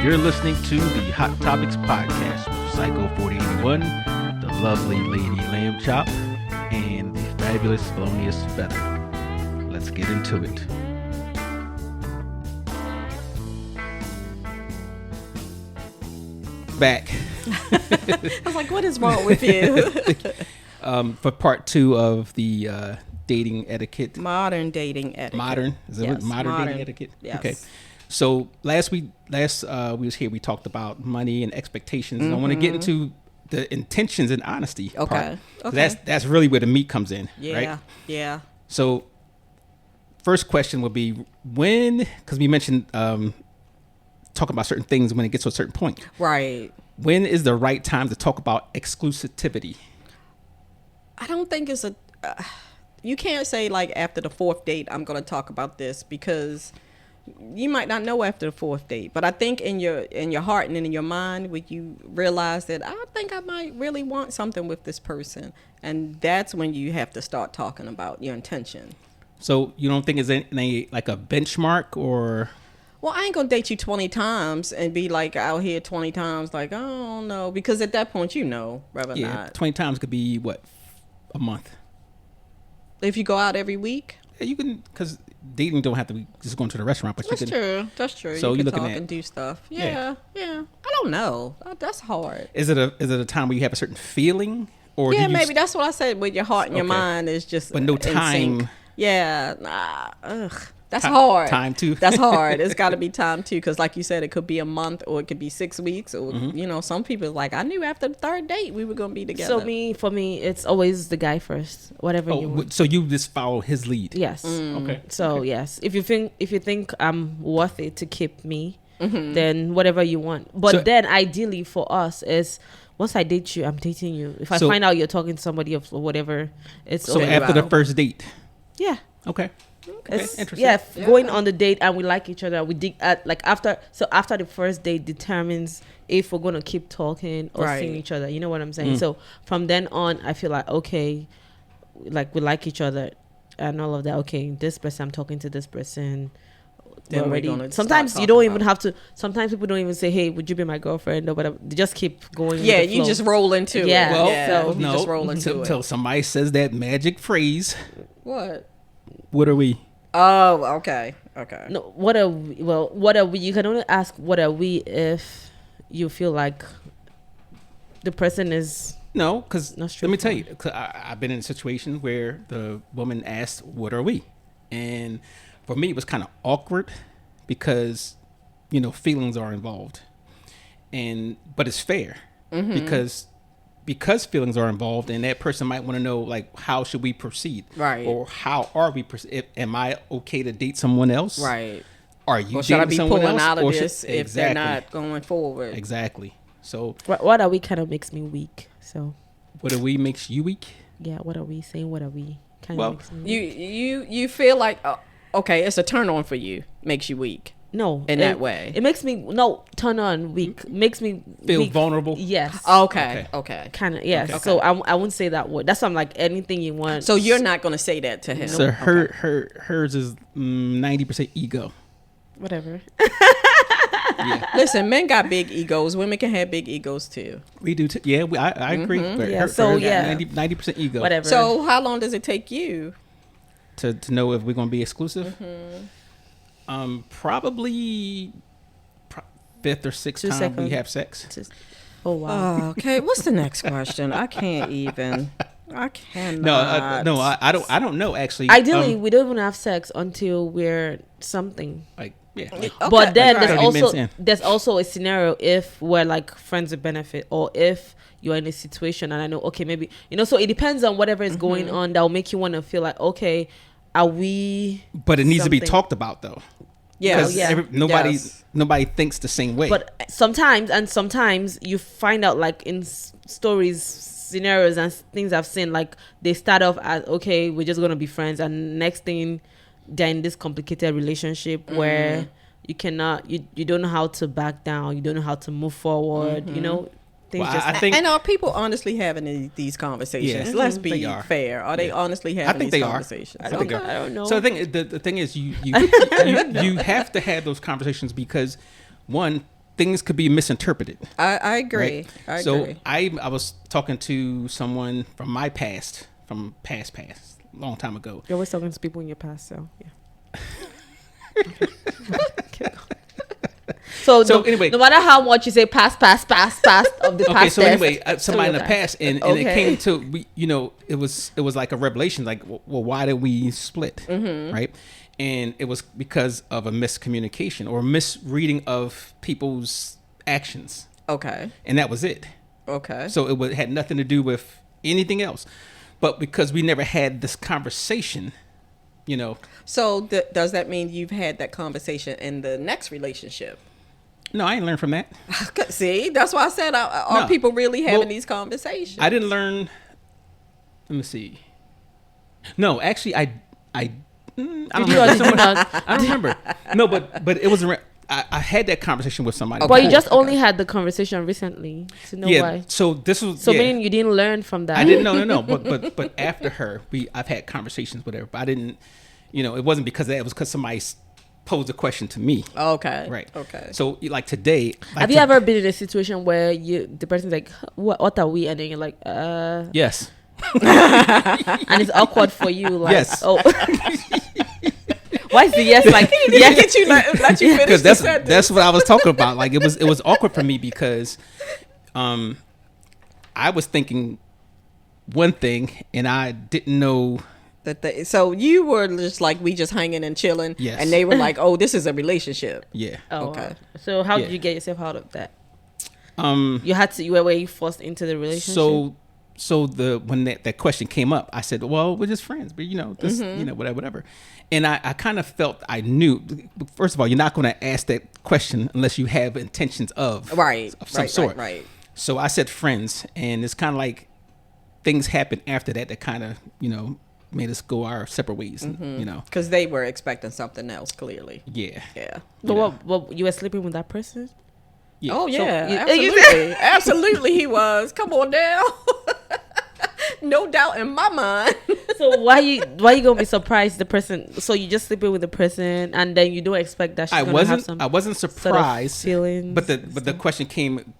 You're listening to the Hot Topics Podcast with Psycho 4081, the lovely Lady Lamb Chop, and the fabulous Thelonious Feather. Let's get into it. Back. I was like, what is wrong with you? For part 2 of the dating etiquette. Modern dating etiquette. Modern? Is it Yes, modern dating etiquette? Yes. Okay. So last we was here, we talked about money and expectations. And I want to get into the intentions and honesty part. Okay. That's really where the meat comes in, Yeah. right? Yeah. So first question would be when, because we mentioned talking about certain things when it gets to a certain point. Right. When is the right time to talk about exclusivity? I don't think it's you can't say like after the 4th date, I'm going to talk about this, because you might not know after the 4th date. But I think in your heart and in your mind, when you realize that I think I might really want something with this person, and that's when you have to start talking about your intention. So you don't think it's any like a benchmark or? Well, I ain't gonna date you 20 times and be like out here 20 times like, I don't know, because at that point, whether or not. 20 times could be what, a month? If you go out every week. Yeah, you can, because dating don't have to be just going to the restaurant, but That's you can. That's true. So you you're can looking talk at and do stuff. Yeah. I don't know. That's hard. Is it a time where you have a certain feeling, or Yeah, do you maybe that's what I said. With your heart and your Okay. mind is just But no in sync. time. Yeah. That's hard. Time too. That's hard. It's got to be time too, because like you said, it could be a month or it could be 6 weeks, or some people like, I knew after the 3rd date we were gonna be together. So for me, it's always the guy first. Whatever you want. So you just follow his lead. Yes. Okay. So yes, if you think I'm worth it to keep me, then whatever you want. But So- then ideally for us is, once I date you, I'm dating you. If I So- find out you're talking to somebody else or whatever, it's So over. after the first date. Yeah. Okay. It's, interesting. yeah, going on the date and we like each other. We dig after the first date determines if we're gonna keep talking or Right. seeing each other. You know what I'm saying? So from then on, I feel like okay, like we like each other and all of that. Okay, this person, I'm talking to this person. Then we're Already. gonna Sometimes start you don't talking even have to. Sometimes people don't even say, "Hey, would you be my girlfriend?" or whatever. They just keep going. Yeah, with the you flow. just roll into it. Yeah. Well, So- you just roll into until it. somebody says that magic phrase. What? What are we? Oh, okay. No, what are we? Well, what are we? You can only ask what are we if you feel like the person is. No, because Not let me tell you, 'cause I've been in a situation where the woman asked, "What are we?" And for me, it was kind of awkward because feelings are involved, but it's fair because feelings are involved, and that person might want to know, like, how should we proceed, Right. Or how are we am I okay to date someone else, Right. Are you Or should I dating be someone pulling else, out of or this if exactly, they're not going forward? exactly? So What are we kind of makes me weak. So what are we makes you weak? yeah, what are we saying? What are we kind Well, of makes me weak. You feel like okay, it's a turn on for you, makes you weak. No, in that way. It makes me turn on weak. Makes me Feel weak. vulnerable? Yes. Okay. Kind of yes. Okay. So I wouldn't say that word. That's why I'm like anything you want. So you're not going to say that to him. So hers is 90% ego. whatever. Yeah, Listen, men got big egos. Women can have big egos too. we do. Yeah, I agree. But Yeah, so, hers yeah. 90% ego. Whatever. So how long does it take you? To know if we're going to be exclusive. Probably 5th or 6th 2 time we seconds. have sex. Just, oh wow. Okay, what's the next question? I can't even. I cannot. No, I don't know actually. Ideally, we don't even have sex until we're something. like Okay, But then right. 30 minutes in. there's also a scenario if we're like friends with benefit, or if you're in a situation and I know, okay, maybe so it depends on whatever is going on that will make you want to feel like, okay, are we? But it needs to be something. talked about though. Yeah, Because nobody thinks the same way. But sometimes you find out, like in stories, scenarios and things I've seen, like they start off as, okay, we're just gonna be friends, and next thing they're in this complicated relationship where you cannot, you don't know how to back down, you don't know how to move forward, things Well, just I think- And are people honestly having these conversations? Yes. Let's They be are. fair. Are they honestly having think these they are. conversations? I think they are. I don't know. So the thing is you have to have those conversations because one, things could be misinterpreted. I agree. Right? I So agree. I was talking to someone from my past, long time ago. You're always talking to people in your past, so yeah. So Anyway, no matter how much you say past of the past. Okay, so tense, anyway, somebody in the past, and Okay. it came to it was like a revelation. Like, well, why did we split? Mm-hmm. Right, and it was because of a miscommunication or misreading of people's actions, Okay. and that was it. Okay. So had nothing to do with anything else, but because we never had this conversation, So does that mean you've had that conversation in the next relationship? No, I ain't learned from that. See, that's why I said, are No. people really having Well, these conversations? I didn't learn. Let me see. No, actually, I don't remember. I don't remember. No, but it was. I had that conversation with somebody. But you before. just only had the conversation recently to know why. So this was. So yeah. meaning you didn't learn from that. I didn't. No. But after her, I've had conversations with her. But I didn't. It wasn't because of that. It was because somebody posed a question to me. Okay. Right. Okay. So like today. Have you ever been in a situation where the person's like, what are we? And then you're like, Yes. and it's awkward for you. Like, Yes. oh. Why is the yes like yes? Let you finish Because the sentence. that's what I was talking about. Like it was awkward for me because, I was thinking one thing and I didn't know. So you were just like, we just hanging and chilling. Yes. And they were like, oh, this is a relationship. Yeah. Oh, Okay. So how Yeah. did you get yourself out of that? You were you forced into the relationship. So when that question came up, I said, well, we're just friends, but this, whatever. And I kind of felt I knew. First of all, you're not going to ask that question unless you have intentions of some sort. Right. So I said friends, and it's kind of like things happened after that kind of made us go our separate ways. Because they were expecting something else, clearly. Yeah. Yeah. So what you were sleeping with that person? Yeah. Oh, yeah. you- Absolutely. Absolutely, he was. Come on down. No doubt in my mind. So why you gonna be surprised the person? So you just sleeping with the person and then you don't expect that she's gonna have some. I wasn't sort of surprised. feelings. But the question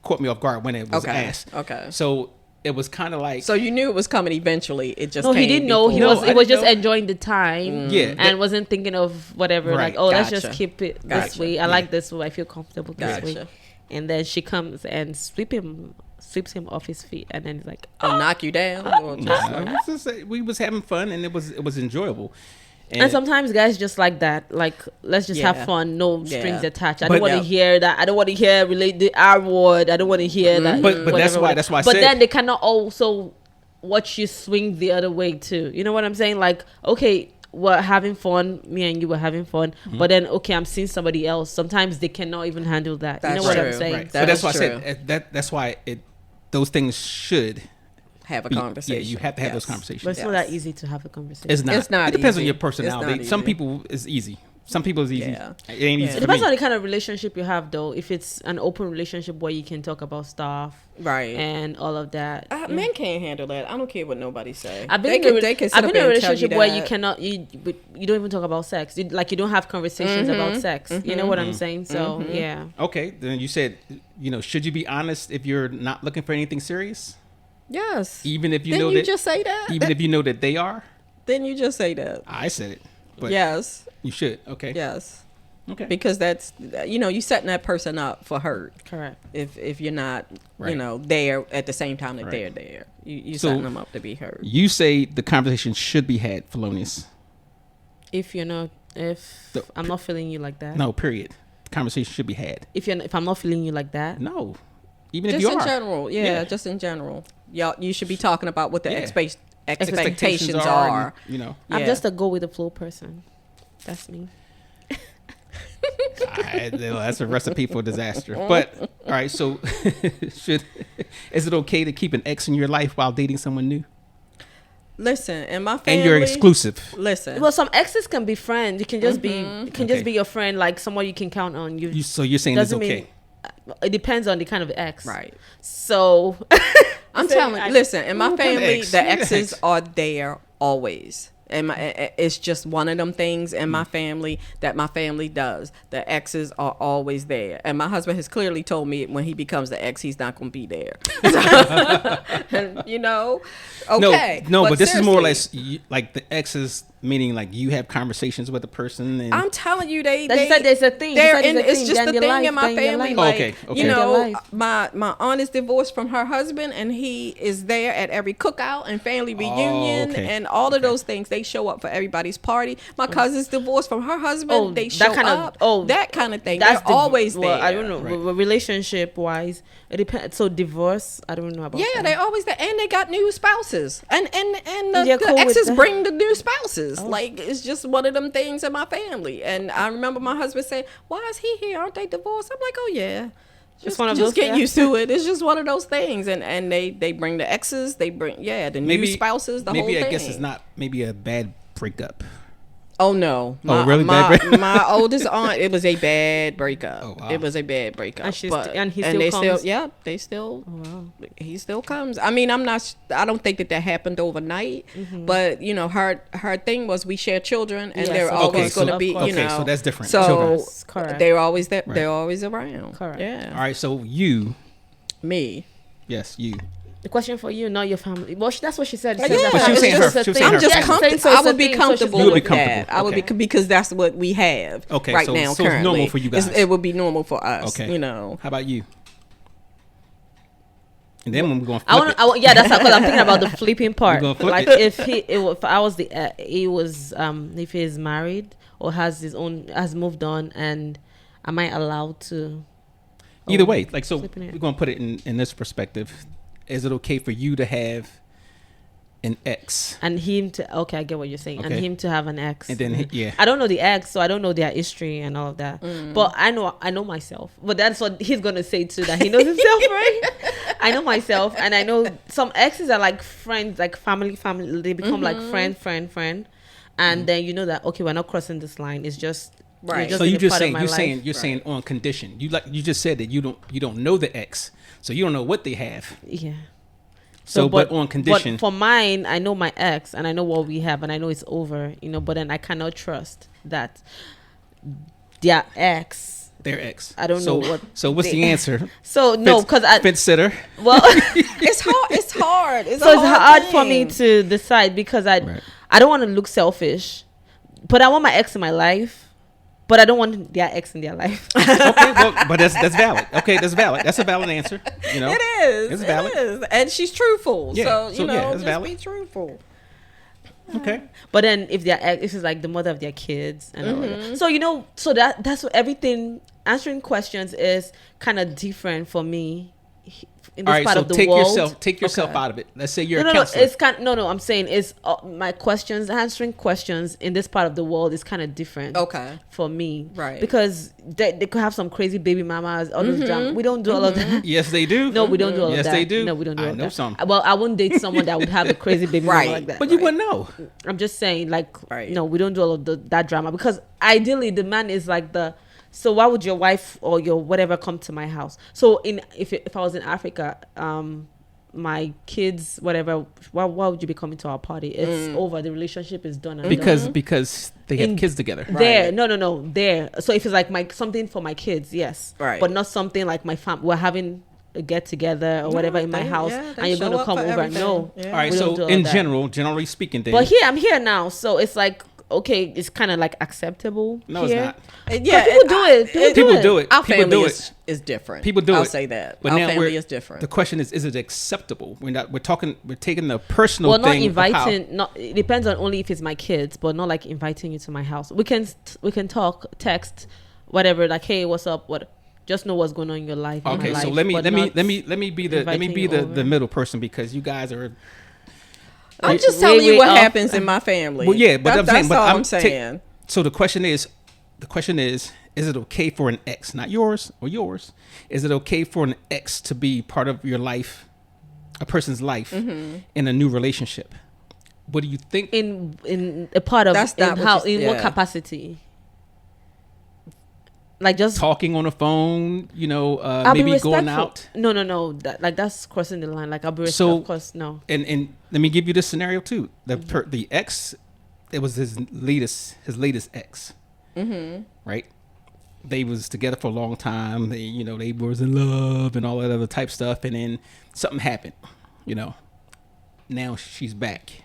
caught me off guard when it was asked. Okay. So it was kind of like. So you knew it was coming eventually. It just No, he came didn't know. He before. No, was I was didn't just know. enjoying the time. Yeah, and wasn't thinking of whatever. Right. Like, oh, let's Gotcha. just keep it this Gotcha. way. I Yeah. like this way. I feel comfortable this way. Gotcha. And then she comes and sweeps him off his feet, and then he's like, Or knock you down. Or just No, it was just, we was having fun and it was enjoyable. And sometimes guys just like that. Like, let's just Yeah. have fun, no strings Yeah. attached. I But- don't want to hear that. I don't want to hear relate the R word. I don't want to hear that. But that's why I But said. then they cannot also watch you swing the other way too. You know what I'm saying? Like, okay, we're having fun. Me and you were having fun. Mm-hmm. But then, okay, I'm seeing somebody else. Sometimes they cannot even handle that. You That's know what I'm true. saying? Right. That So that's is why I true. said that's why those things should have a be, conversation. Yeah, you have to have those Yes. conversations. But it's not Yes. that easy to have a conversation. It's not. It's not It depends on easy. your It's personality. not Some easy. people it's easy. Some people it's easy. Yeah. It ain't Yeah. easy It for depends me. on the kind of relationship you have, though. If it's an open relationship where you can talk about stuff Right. and all of that. Men can't handle that. I don't care what nobody say. I've been They in can- a, they can sit I've up been in a and tell relationship where you that. cannot you don't even talk about sex. You don't have conversations about sex. You know what I'm saying? So yeah. Okay, then you said, should you be honest if you're not looking for anything serious, Yes. even if you Didn't know you that, just say that? even if you know that they are. Then you just say that. I said it, but Yes. you should. Okay. Yes. Okay. Because that's you setting that person up for hurt Correct. if you're not Right. there at the same time that Right. they're there. You So- setting them up to be hurt. You say the conversation should be had, Felonious. If I'm not feeling you like that. No, period. The conversation should be had. If I'm not feeling you like that. No, even if Just you in are. general, just in general. Y'all, you should be talking about what the Yeah. expectations are. and, I'm Yeah. just a go with the flow person. That's me. that's a recipe for disaster. But all right, so is it okay to keep an ex in your life while dating someone new? Listen, in my family, And you're exclusive. Listen, Well, some exes can be friends. You can just be just Okay. be your friend, like someone you can count on. So you're saying it's doesn't okay? mean it depends on the kind of ex. right? So I'm Saying telling. ex- Listen, in my What kind of family, ex? the Yeah, exes ex. are there always. And it's just one of them things in my family that my family does. The exes are always there. And my husband has clearly told me when he becomes the ex, he's not going to be there. And, you know, okay. No, but this is more or seriously, less like the exes, meaning like you have conversations with the person. And I'm telling you, they said there's a thing. They're She said in, there's a it's thing. just Then a your thing life, in my then your family. life. Like, Okay, okay. you know, Their life. my aunt is divorced from her husband, and he is there at every cookout and family reunion okay. and all of those things. They show up for everybody's party. My cousin's divorced from her husband. Oh, They that show kind of- up. oh, that kind of thing. That's They're always there. Well, I don't know. Right. Relationship wise, it depends. So divorce, I don't know about. Yeah, that. they always there, and they got new spouses, and You're the cool with exes that? Oh. bring the new spouses. Like, it's just one of them things in my family. And I remember my husband saying, "Why is he here? Aren't they divorced?" I'm like, "Oh yeah." Just, one of just those, get yeah. used to it. It's just one of those things, and they bring the exes, they bring the new spouses, the whole thing. Maybe I guess it's not maybe a bad breakup. Oh no! Really? My, Bad break- my oldest aunt, it was a bad breakup. Oh, wow. It was a bad breakup. And she's but, and he they still comes? still, they still, Oh, wow. he still comes. I mean, I don't think that happened overnight, but you know, her thing was we share children, and Yes, they're of always course, going to of be, course. you know. So that's different. So Children. That's correct. they're always there. Right. They're always around. Correct. Yeah. All right, so you, Me. yes, you. The question for you, not your family. Well, that's what she said. Yeah, But she was it's saying just- her. She was saying I'm her just family. comfortable. So it's I a would be thing, so she's comfortable You would be with that. comfortable, I would be okay. because that's what we have Okay, right so- now. so it's currently, normal for you guys. It would be normal for us. Okay. You know. How about you? And then when we're going to I flip want. it. Yeah, that's because I'm thinking about the flipping part. gonna flip Like it. if I was if he's married or has moved on, and am I allowed to? Either way, like, so flipping it. we're going to put it in this perspective. Is it okay for you to have an ex? And him to I get what you're saying. And Okay. him to have an ex. And then, yeah. I don't know the ex, so I don't know their history and all of that. But I know myself. But that's what he's gonna say too, that he knows himself, right? I know myself, and I know some exes are like friends, like family. They become like friend, and then you know that okay, we're not crossing this line. It's just Right. You're So in you're a just part of saying my you're life. saying you're saying on condition. You just said that you don't know the ex, so you don't know what they have. Yeah. So, but on condition. But for mine, I know my ex, and I know what we have, and I know it's over. You know, but then I cannot trust that their ex. their ex. I don't So- know what So what's the answer? So no, because I fence sitter. well. It's hard. It's hard. It's So a it's hard for thing. me to decide because Right. I don't want to look selfish, but I want my ex in my life, but I don't want their ex in their life. Okay, well, but that's valid. Okay, that's valid. That's a valid answer. You know, It is. It's valid. It is. And she's truthful. Yeah, So, so, you know, yeah, it's just valid. be truthful. Okay. But then if their ex, this is like the mother of their kids and all of that. So you know, so that's what everything answering questions is kind of different for me in this All right. part So of the take world. yourself Okay. out of it. Let's say you're No, a no, counselor. it's no. I'm saying it's my questions, answering questions in this part of the world is kind of different. Okay. For me, Right. Because they could have some crazy baby mamas, all those drama. We don't do all of that. Yes, they do. No, we don't do all Yes, of that. they do. No, we don't do I all of know that. some. Well, I wouldn't date someone that would have a crazy baby Right. mama like that. But you wouldn't know. I'm just saying, like, Right. no, we don't do all of that drama because ideally the man is like so why would your wife or your whatever come to my house? So if I was in Africa, my kids, whatever, why would you be coming to our party? It's over. The relationship is done. And done. Because they have In- kids together. There, no, there. So if it's like something for my kids, yes, Right. but not something like my fam. We're having a get together or whatever in my house, and you're gonna come over. No, All right. we don't do So all in that. generally speaking, then. But here, I'm here now, so it's like okay, it's kind of like acceptable. No, here. it's not. Yeah, people do it. People do it. Our People family do is different. People do I'll it. say that. But Our now family is different. The question is it acceptable? We're taking the personal Well, not thing. of how- inviting. Not it depends on only if it's my kids, but not like inviting you to my house. We can talk, text, whatever. Like, hey, what's up? What? Just know what's going on in your life. in my Okay, so life, let me but be not the inviting the middle person because you guys are. I'm just way, telling you way what off. happens in my family. Well, yeah, but That- I'm saying, that's but all I'm I'm saying. So the question is, is it okay for an ex, not yours or yours? Is it okay for an ex to be part of your life, a person's life, Mm-hmm. in a new relationship? What do you think? in a part of That's not in what how you- in what yeah. capacity? Like just Talking on the phone, I'll be maybe going respectful. out. No. That's crossing the line. Like I'll be So- of course, no. And let me give you this scenario too. The ex it was his latest ex. Mm-hmm. Right. They was together for a long time. They, you know, they was in love and all that other type stuff. And then something happened, you know. Now she's back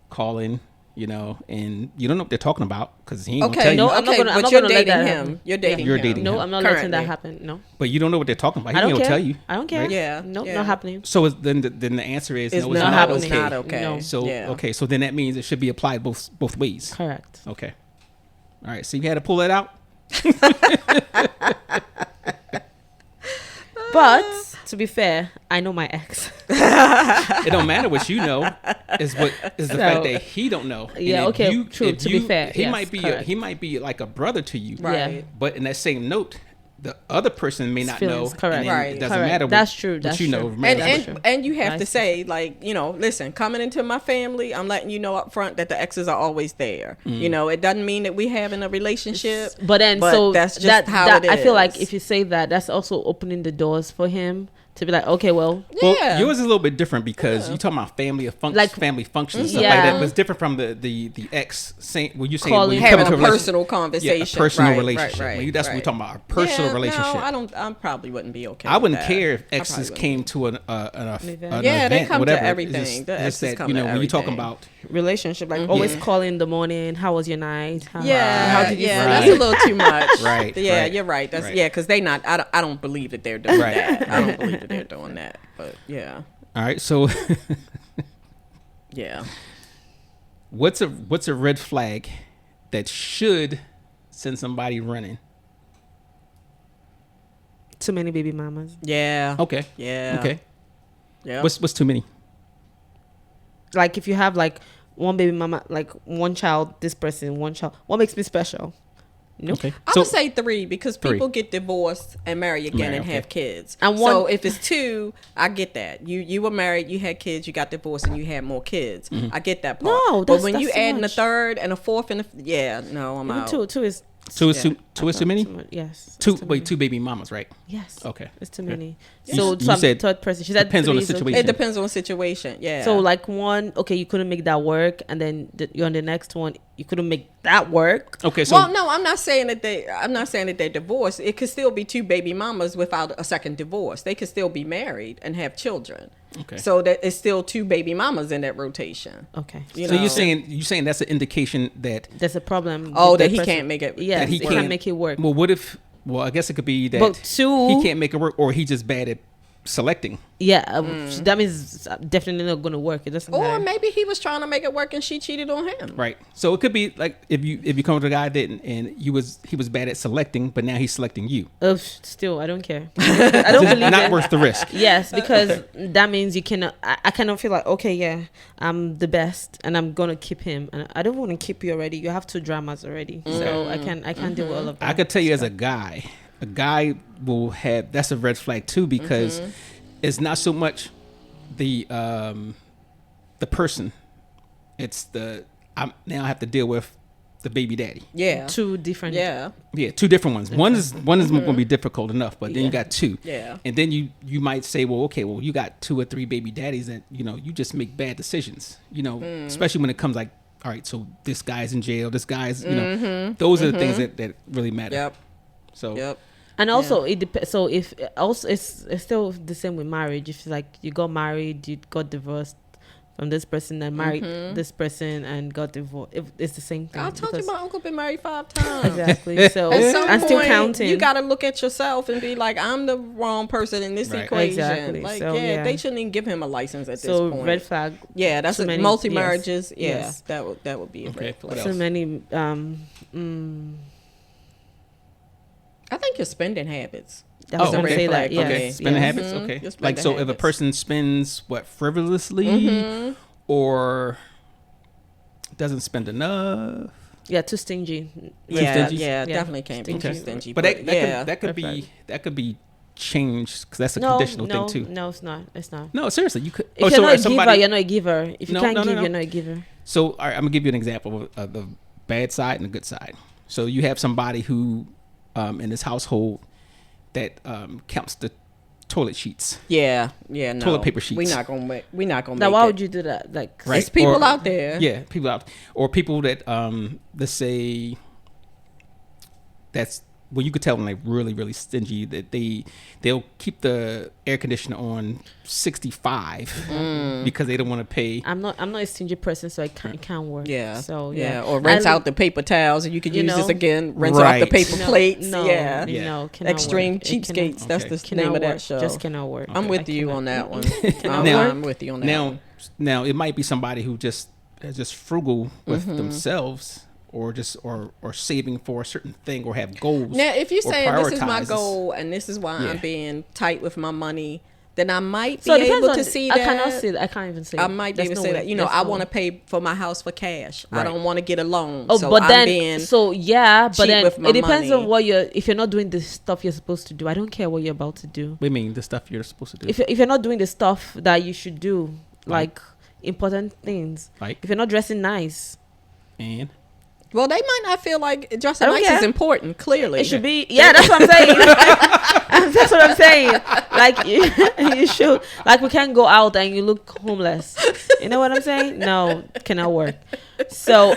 calling, you know, and you don't know what they're talking about because he ain't gonna tell you. No, I'm not gonna. I'm but not you're gonna let dating that him. happen. You're dating You're him. dating No, him. I'm not letting that Currently. happen. No, But you don't know what they're talking about. He I ain't don't gonna care. tell you. I don't care. right? Yeah. No, yeah. not happening. So then the answer is It's no, it's not not happening. okay. Not okay. No. So Yeah. okay, so then that means it should be applied both ways. Correct. Okay. All right. So you had to pull that out. But to be fair, I know my ex. It don't matter what you know. Is the So- fact that he don't know. And Yeah, if okay, true, if to be fair, he yes, might be correct. he might be like a brother to you. Right. Yeah. But in that same note, the other person may not Feelings, know. correct. And then Right. It doesn't Correct. matter. That's true, that's What you know. true. matters And what true. and you have to Nice. say, like, you know, listen, coming into my family, I'm letting you know up front that the exes are always there. You know, it doesn't mean that we having a relationship. But then, so that's just how it is. I feel like if you say that, that's also opening the doors for him to be like, okay, well, Well, Yeah. yours is a little bit different because you're talking about family Like- family functions and stuff Yeah. like that. But it's different from the ex saying when you saying Calling- when you Having come having into a relationship- personal conversation, Yeah, a personal Right, relationship. Right, When you- that's what we're talking about, a personal Yeah, relationship. No, I probably wouldn't be okay. I with wouldn't that. care if I exes probably wouldn't. came to an event. Yeah, they event, come to whatever. everything. It's just- The it's exes that, come you know, to when you're talking everything. about relationship, like always calling in the morning. How was your night? Yeah, How did you yeah, sleep? that's a little too much. Right, Yeah, right, you're right. That's right. yeah, because they not. I don't believe that they're doing Right, that. I don't believe that they're doing that. But yeah, all right. So yeah. what's a red flag that should send somebody running? Too many baby mamas. Yeah. Okay. Yeah. Okay. Yeah. What's too many? Like if you have like one baby mama, like one child, this person, one child. What makes me special? Nope. Okay. I So would say 3 because Three. people get divorced and marry again Marry, and okay. have kids. And so one- if it's 2, I get that. You were married, you had kids, you got divorced, and you had more kids. I get that part. No, but that's- when you that's too add a much. 3rd and a 4th and yeah, no, I'm Even out. two is two is Yeah. too many. much. Yes. it's Two too wait, many. 2 baby mamas, right? Yes. Okay. It's too Okay. many. You- So you some said third person. She said depends on the 3 is okay. situation. It depends on the situation. Yeah. So like one, okay, you couldn't make that work, and then you're on the next one, you couldn't make that work. Okay. So well, no, I'm not saying that they're divorced. It could still be 2 baby mamas without a second divorce. They could still be married and have children. Okay. So that it's still 2 baby mamas in that rotation. Okay. You so know. you're saying that's an indication that There's a problem. Oh, with that he person. can't make it. Yes, that he he can't can't make it work. Well, what if? Well, I guess it could be that But 2, he can't make it work, or he just bad at selecting. yeah, that means it's definitely not going to work. It doesn't Or matter. maybe he was trying to make it work and she cheated on him. Right. So it could be like if you come to a guy that and he was bad at selecting, but now he's selecting you. Still, I don't care. I don't believe Not it. worth the risk. Yes, because that means you cannot. I cannot feel like, okay, yeah, I'm the best, and I'm gonna keep him, and I don't want to keep you already. You have 2 dramas already, so I can't deal with all of that. I could tell you as a guy will have that's a red flag too because it's not so much the person, it's I now have to deal with the baby daddy. Yeah. 2 different. Yeah. Yeah, 2 different ones. One is going to be difficult enough, but then you got 2. Yeah. And then you might say, well, okay, well you got 2 or 3 baby daddies that you just make bad decisions. Especially when it comes like, all right, so this guy's in jail, this guy's those are the things that really matter. Yep. So Yep. And also it depends. So if also it's still the same with marriage. If like you got married, you got divorced from this person, and married this person and got divorced, it's the same thing. I told you because- my uncle been married 5 times. exactly. So At some I'm point, still counting. you got to look at yourself and be like, I'm the wrong person in this Right. equation. Exactly. Like, So, yeah, yeah. they shouldn't even give him a license at so this point. red flag. Yeah, that's Too many- multi yes. marriages. Yeah, Yes. that would be a Okay. red flag. What So else? many. I think your spending habits. I was Oh, gonna okay. say that. Okay. Yes, Okay, spending yes. habits. Okay, Just like spending so, if a habits. person spends frivolously, or doesn't spend enough, Yeah, too stingy. Yeah, stingy? yeah, Yeah. definitely can't be too Okay. stingy. but that yeah, that could Perfect. be changed because that's a No, conditional no, thing too. no, it's not. It's not. No, seriously, you could. If you're not a giver, you're not a giver. If you No, can't no, no, give, no. you're not a giver. So, all right, I'm gonna give you an example of the bad side and the good side. So, you have somebody who, in this household, that counts the toilet sheets. Yeah, no. Toilet paper sheets. We're not gonna make Now, why it. would you do that? Like, Right. There's people Or- out there. Yeah, people out, or people that let's say that's well, you could tell them like really, really stingy that they'll keep the air conditioner on 65 because they don't want to pay. I'm not a stingy person, so it can't work. Yeah. So yeah. Or rinse out the paper towels, and you could You use this know? again. Rinse off the Right. paper plates. No, Yeah. Yeah. no, cannot Extreme work. It cannot- cheapskates. That's Okay. the cannot name of work. that show. Just cannot work. I'm I with you cannot. on that one. Now- I'm with you on that Now, one. now it might be somebody who just is just frugal with themselves, or just or saving for a certain thing, or have goals. Now, if you're or saying this is my prioritizes. goal and this is why Yeah. I'm being tight with my money, then I might be So it depends able on. to see I that. cannot say that. I can't even say. I it. might be There's able to no say way. that. You know, There's I no want to way. pay for my house for cash. I Right. don't want to get a loan. Oh, so but I'm then being so yeah, but cheap then with my it depends money. on what you're. If you're not doing the stuff you're supposed to do, I don't care what you're about to do. We mean the stuff you're supposed to do. If you're not doing the stuff that you should do, like important things, Like, if you're not dressing nice, and Well, they might not feel like dressing I don't nice care. is important. Clearly, it should be. Yeah, that's what I'm saying. That's what I'm saying. Like you should. Like we can't go out and you look homeless. You know what I'm saying? No, cannot work. So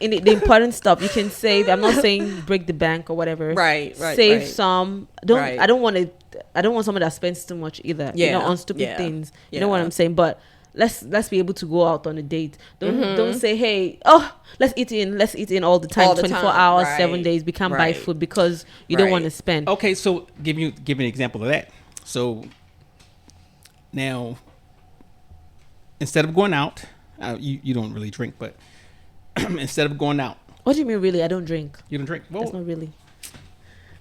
in the important stuff you can save. I'm not saying break the bank or whatever. Right. Save some. Don't. Right. I don't want to. I don't want someone that spends too much either. You know, Yeah, on stupid yeah, things. You know what yeah. I'm saying? But let's be able to go out on a date. Don't Mm-hmm. say, hey, let's eat in all the time, All the 24 time, hours, right, 7 days. We can't buy right. food because you don't Right. want to spend. okay, so give an example of that. So now, instead of going out, you don't really drink, but instead of going out, What do you mean, really? I don't drink. you don't drink. That's Well, not really.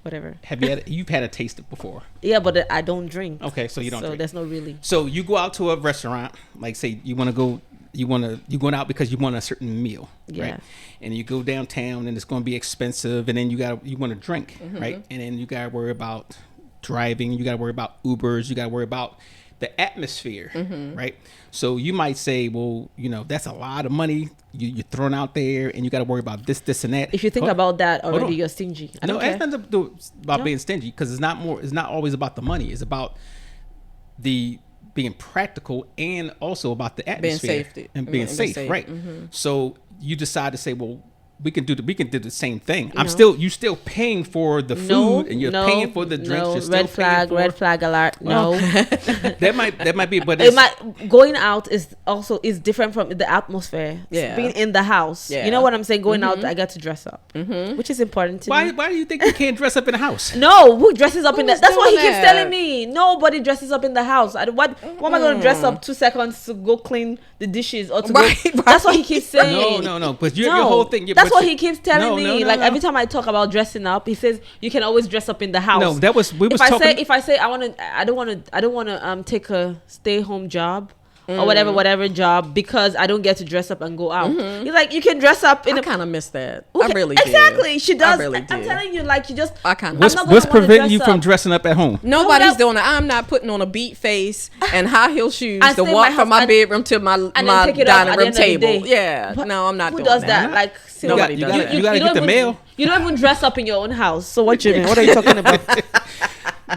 Whatever. you've had a taste it before? Yeah, but I don't drink. Okay, so you don't So drink. that's not really. So you go out to a restaurant, like say you're going out because you want a certain meal, Yeah. right? And you go downtown and it's going to be expensive, and then you want to drink, Mm-hmm. right? And then you got to worry about driving, you got to worry about Ubers, you got to worry about the atmosphere, Mm-hmm. right? So you might say, well, that's a lot of money you're throwing out there, and you got to worry about this, and that. If you think Hold- about that hold already, on. you're stingy. I no, don't it care. has nothing to do about No. being stingy, because it's not always about the money. It's about the being practical, and also about the atmosphere safety. and being Being safe, safe. right? So you decide to say, well, we can do the same thing. No. You still paying for the food, No, and you're no, paying for the drinks. No, You're still red flag alert. No, That might be, but it it's, might going out is different from the atmosphere. Yeah. Being in the house. Yeah. You know what I'm saying? Going out, I got to dress up, which is important to me. why do you think you can't dress up in the house? No, who dresses up in the? Who's That's what he doing keeps that? telling me. Nobody dresses up in the house. What am I going to dress up 2 seconds to go clean the dishes or to Right, go? That's what he keeps saying. No. But your whole thing. That's but what you- he keeps telling me. Like every time I talk about dressing up, he says you can always dress up in the house. No, that was we was if talking. I say I don't want to take a stay home job or whatever job because I don't get to dress up and go out. He's like, you can dress up in I a kind of miss that. Okay, I really did. exactly. She does. I really I'm did. telling you, like you just. I kind What's of. I'm not gonna wanna preventing you dress from up. dressing up at home? Nobody's that- doing it. I'm not putting on a beat face and high heel shoes I to stay in walk my from house my and- bedroom to my then my take it off dining at room the end of the table. day. Yeah, But no, I'm not Who doing does that. that? Like Nobody you does gotta- that. you gotta get the even, mail. You don't even dress up in your own house. So what you mean? What are you talking about?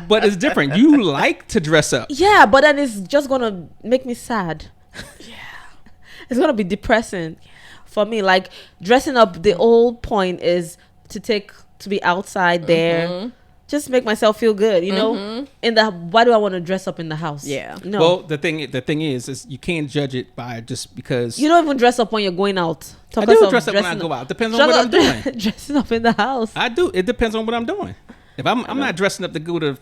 But it's different. You like to dress up. Yeah, but then it's just gonna make me sad. Yeah, it's gonna be depressing for me. Like dressing up, the whole point is to be outside there, just make myself feel good. You know, why do I want to dress up in the house? Yeah. no. Well, the thing is you can't judge it by just because. You don't even dress up when you're going out. I Talk do yourself dress up when I dressing go up. out. Depends on what I'm doing. Dressing up in the house. I do. It depends on what I'm doing. If I'm not dressing up to go to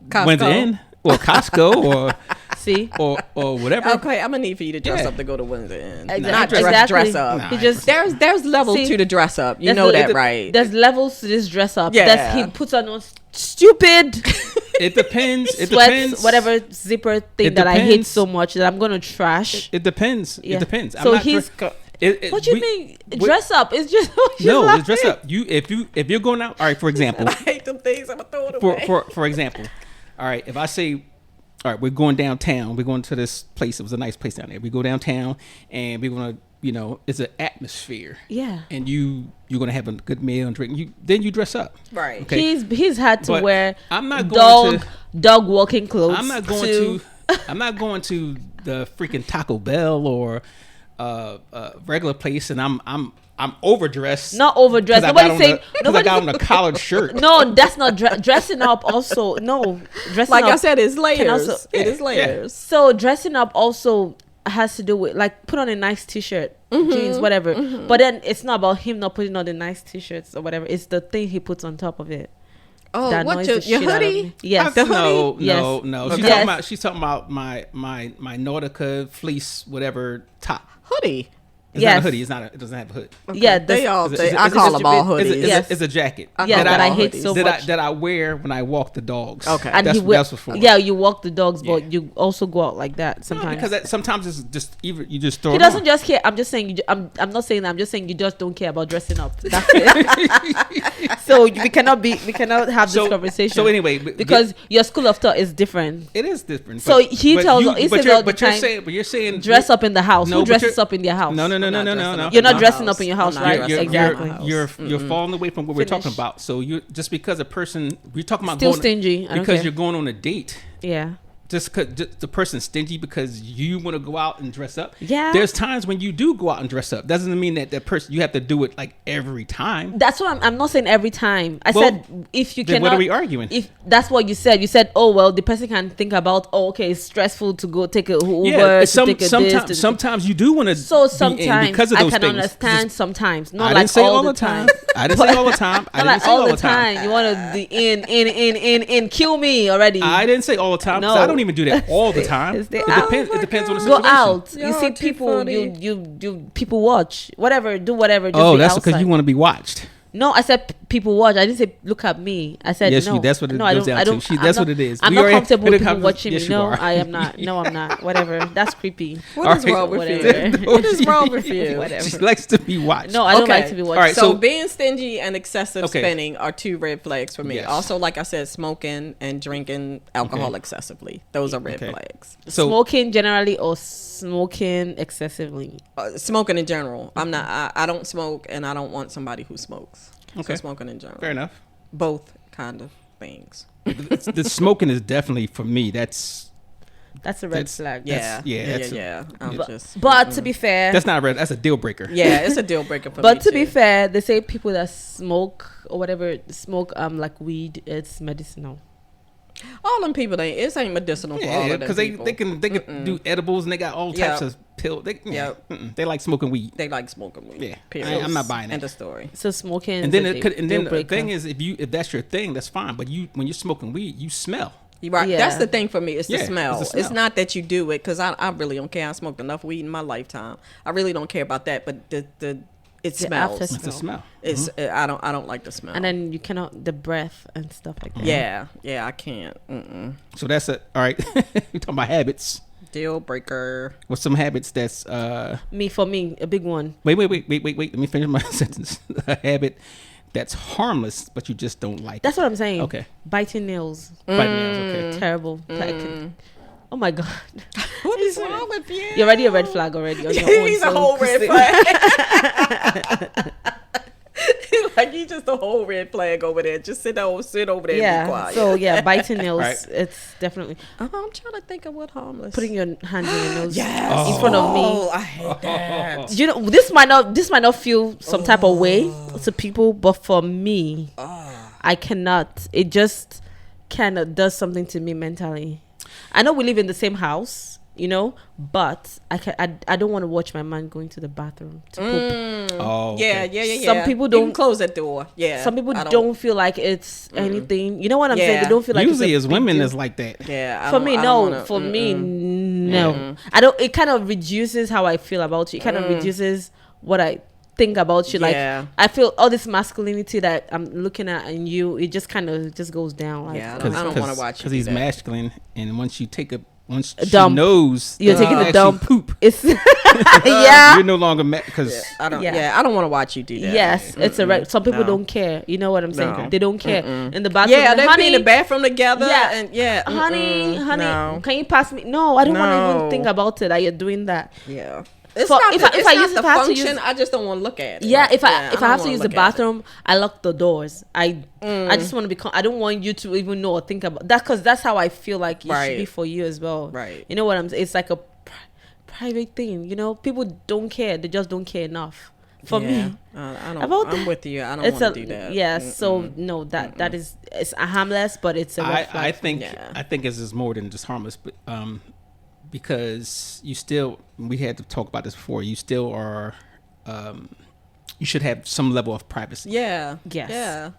Costco. Windsor Inn or Costco See, or whatever. Okay, I'm gonna need for you to dress Yeah. up to go to Windsor Inn. Exactly. Not dress, Exactly. dress up. Nah, he just There's levels See, to the dress up. You There's know a- that, right? There's levels to this dress up. Yeah. He puts on those stupid It depends. It sweats, depends. whatever zipper thing It that I hate depends. so much that I'm gonna trash. It depends. Yeah. It depends. So not he's. What you mean? we- Dress up? It's just No, it's dress up. If you're going out. All right. For example. I hate them things. I'm gonna throw it away. for example, all right, if I say, all right, we're going downtown, we're going to this place. It was a nice place down there. We go downtown and we're gonna it's an atmosphere. Yeah. And you're gonna have a good meal and drink. Then you dress up. Right. Okay. He's had to But wear I'm not going dog walking clothes. I'm not going I'm not going to the freaking Taco Bell or regular place, and I'm overdressed. Not overdressed. Nobody's saying. Because I got on a collared shirt. No, that's not dressing up. Also, no, dressing Like up. I said, it's layers. also- It is layers. So dressing up also has to do with like put on a nice t-shirt, jeans, whatever. But then it's not about him not putting on the nice t-shirts or whatever. It's the thing he puts on top of it. Oh, that what annoys your the shit out of hoodie? me. Yes. The No, hoodie? Yes. no. Okay. She's talking about my Nautica fleece, whatever top. Hoodie. It's not Yes. a hoodie. It doesn't have a hood. Yeah, They all. It's a- They, it's a- I it's call a- them all it's a- hoodies. Yes. It's a jacket Yeah, that I all hate hoodies. so much. that I wear when I walk the dogs. Okay. And that's, he will, that's what for. yeah, you walk the dogs, but Yeah. you also go out like that No, sometimes. because sometimes it's just even you just throw. He it doesn't on. just care. I'm just saying. I'm not saying that. I'm just saying you just don't care about dressing up. That's it. So we cannot have this conversation. So anyway, because your school of thought is different. it is different. So he tells us- he says all the time, You're saying Dress up in the house. No, Who but dresses up in their house? No. I'm not dressing up You're not my dressing house. up in your house, I'm not right? dressing up in Exactly. my house. You're falling away from what we're talking Finish. about. So you just because a person we're talking about Still going stingy. I don't because care. you're going on a date. Yeah. Just the person's stingy because you want to go out and dress up. Yeah. There's times when you do go out and dress up. Doesn't mean that person you have to do it like every time. That's what I'm not saying every time. I Well, said if you then cannot. what are we arguing? If that's what you said, oh well, the person can think about. Oh, okay, it's stressful to go take a Uber. Yeah, to take a this, to- sometimes you do want to. So sometimes because of I those can things. understand. Sometimes not I like didn't say all the time. I didn't say all the time. I Not didn't like say all the time. You want to be in. Kill me already. I didn't say all the time. 'Cause No. I don't even do that all the time. Is they It out? depends. It depends on the Go situation. out. You Y'all see too people. funny. You people watch whatever. Do whatever. Just Oh, be that's outside. because you want to be watched. No, I said people watch. I didn't say look at me. I said Yes, no. that's what it no, I goes don't, down I to. don't, That's I'm what not- it is. I'm We not already comfortable had a with people watching conversation. me. Yes, you No, are. I am not. No, I'm not. Whatever. That's creepy. What is All right. wrong with you? Whatever. What is wrong with you? Whatever. She likes to be watched. No, I don't Okay. like to be watched. All right, So, so- being stingy and excessive Okay. spending are two red flags for me. Yes. Also, like I said, smoking and drinking alcohol Okay. excessively. Those are red Okay. flags. So Smoking generally or smoking excessively. Smoking in general. I'm not. I don't smoke, and I don't want somebody who smokes. Okay. So smoking in general. fair enough. Both kind of things. The smoking is definitely for me. That's That's a red That's- flag. Yeah. that's a- yeah. I'm But, just. but to be fair, that's not a red. That's a deal breaker. Yeah, it's a deal breaker for me. but to be too. fair, they say people that smoke or whatever smoke like weed, it's medicinal. all them people, it ain't medicinal for all Yeah, of them because people. they can do edibles and they got all types Yep. of pills. Yep. They like smoking weed. They like smoking weed. Yeah. Period. I'm not buying it. End of story. So smoking. And then is a and then deal the breaker. thing is, if that's your thing, that's fine. But when you're smoking weed, you smell. You right. Yeah. That's the thing for me. It's the Yeah, smell. it's the It's smell. not that you do it because I really don't care. I smoked enough weed in my lifetime. I really don't care about that. But it The smells. after It's a smell. It's I don't like the smell. and then you cannot the breath and stuff like that. yeah, I can't. So that's it. All right. We're talking about habits. Deal breaker. What's some habits that's For me, a big one. wait. Let me finish my sentence. A habit that's harmless, but you just don't like. That's what I'm saying. Okay. Biting nails. Biting nails. Okay. Terrible. Like, oh my god. What is wrong with you? You're already a red flag already. On your own, He's a so- whole red flag. Like he's just a whole red flag over there. Just sit over there and be Yeah. quiet. So yeah, biting nails. Right. It's definitely I'm trying to think of what harmless. putting your hand in your nose Yes. in front of me. Oh, I hate that. You know, this might not feel some type of way to people, but for me, I cannot. It just kind of does something to me mentally. I know we live in the same house, but I don't want to watch my man going to the bathroom to poop. Oh. Yeah, okay. yeah. Some people You can don't- close that door. Yeah. Some people I don't feel like it's anything. You know what I'm saying? Yeah. They don't feel like Usually, it's as a big women, deal. is like that. Yeah. I For don't- me, I no. don't wanna- For me, no. I don't. It kind of reduces how I feel about you. It kind of reduces what I think about you. Like Yeah. I feel all this masculinity that I'm looking at in you. It just kind of just goes down. Like, Yeah, I don't wanna watch you because do he's that. masculine, and once she dump. knows You're that taking you the actually dump. poop. It's yeah. You're no longer because I don't. Yeah. Yeah. I don't want to watch you do that. Yes, it's a right. Some people No. don't care. You know what I'm saying? No. They don't care. In the bathroom, Yeah, they be honey, in the bathroom together. Yeah. And yeah. honey, no. can you pass me? No, I don't want to No. even think about it that you're doing that. Yeah. It's For- not if the, I- if it's I not use- the if I have to function. use- I just don't want to look at it. Yeah, Right? if I don't have to wanna use the look at it. bathroom, I lock the doors. I just want to become. I don't want you to even know or think about that, because that's how I feel like it should be Right. for you as well. Right. You know what I'm saying? It's like a private thing. You know, people don't care. They just don't care enough. For me, I don't. About I'm that- with you. I don't it's want a to do that. yeah. So no, that is it's a harmless, but it's a red flag. I think Yeah. I think it's more than just harmless, but because you still, we had to talk about this before. You still are, you should have some level of privacy. Yeah. Yes. Yeah.